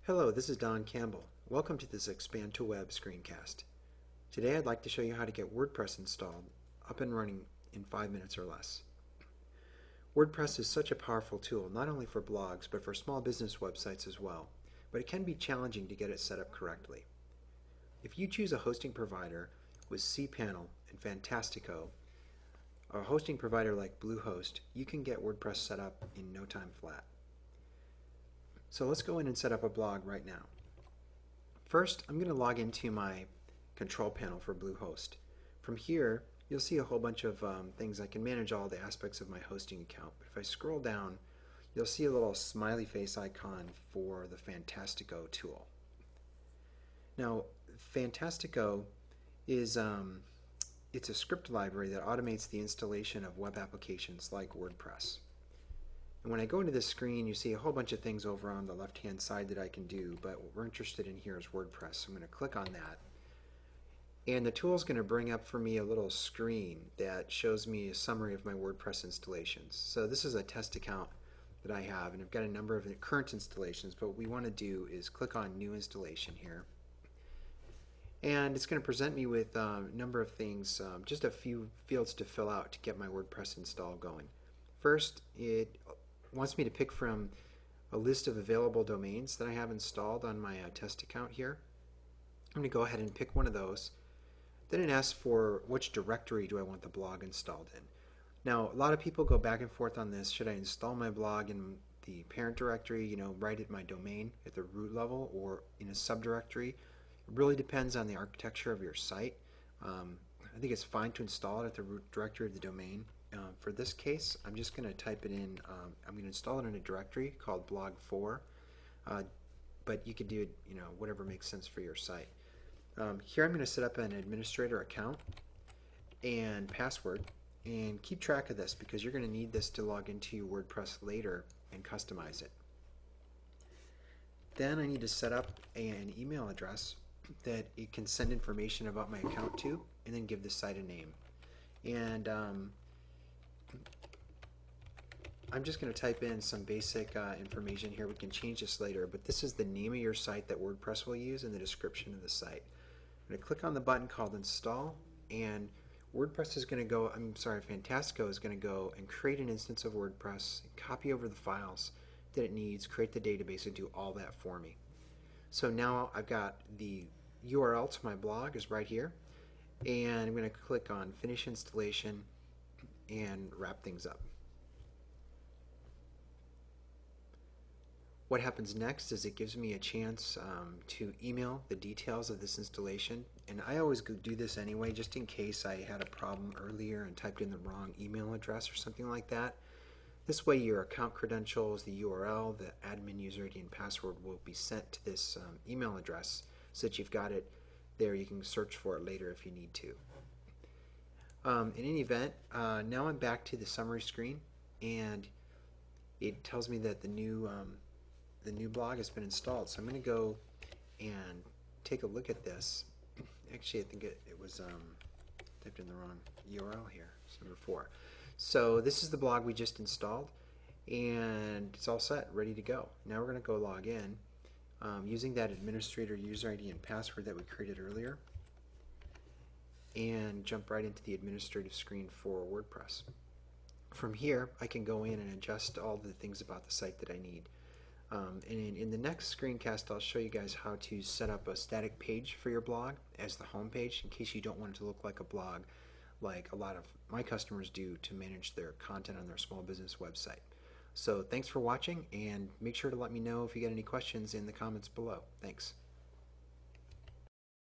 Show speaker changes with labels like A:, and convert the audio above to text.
A: Hello, this is Don Campbell. Welcome to this Expand to Web screencast. Today I'd like to show you how to get WordPress installed, up and running in 5 minutes or less. WordPress is such a powerful tool, not only for blogs, but for small business websites as well, but it can be challenging to get it set up correctly. If you choose a hosting provider with cPanel and Fantastico, or a hosting provider like Bluehost, you can get WordPress set up in no time flat. So let's go in and set up a blog right now. First, I'm going to log into my control panel for Bluehost. From here, you'll see a whole bunch of things. I can manage all the aspects of my hosting account. But if I scroll down, you'll see a little smiley face icon for the Fantastico tool. Now, Fantastico is it's a script library that automates the installation of web applications like WordPress. And when I go into this screen, you see a whole bunch of things over on the left-hand side that I can do, but what we're interested in here is WordPress. So I'm going to click on that. And the tool is going to bring up for me a little screen that shows me a summary of my WordPress installations. So this is a test account that I have, and I've got a number of current installations, but what we want to do is click on New Installation here. And it's going to present me with a number of things, just a few fields to fill out to get my WordPress install going. First, it wants me to pick from a list of available domains that I have installed on my test account here. I'm going to go ahead and pick one of those. Then it asks for which directory do I want the blog installed in. Now, a lot of people go back and forth on this. Should I install my blog in the parent directory, right at my domain at the root level, or in a subdirectory? It really depends on the architecture of your site. I think it's fine to install it at the root directory of the domain. For this case, I'm just going to type it in. I'm going to install it in a directory called blog4, but you could do it, whatever makes sense for your site. Here I'm going to set up an administrator account and password, and keep track of this because you're going to need this to log into your WordPress later and customize it. Then I need to set up an email address that it can send information about my account to, and then give the site a name. And I'm just going to type in some basic information here. We can change this later, but this is the name of your site that WordPress will use and the description of the site. I'm going to click on the button called Install, and WordPress is going to go, Fantastico is going to go and create an instance of WordPress, copy over the files that it needs, create the database, and do all that for me. So now I've got the URL to my blog is right here, and I'm going to click on Finish Installation and wrap things up. What happens next is it gives me a chance to email the details of this installation, and I always do this anyway just in case I had a problem earlier and typed in the wrong email address or something like that. This way your account credentials, the URL, the admin user ID and password will be sent to this email address so that you've got it there. You can search for it later if you need to. In any event, now I'm back to the summary screen, and it tells me that the new blog has been installed. So I'm going to go and take a look at this. Actually, I think it was typed in the wrong URL here. It's number 4. So this is the blog we just installed, and it's all set, ready to go. Now we're going to go log in using that administrator user ID and password that we created earlier, and jump right into the administrative screen for WordPress. From here, I can go in and adjust all the things about the site that I need. And in the next screencast, I'll show you guys how to set up a static page for your blog as the home page in case you don't want it to look like a blog like a lot of my customers do to manage their content on their small business website. So thanks for watching, and make sure to let me know if you got any questions in the comments below. Thanks.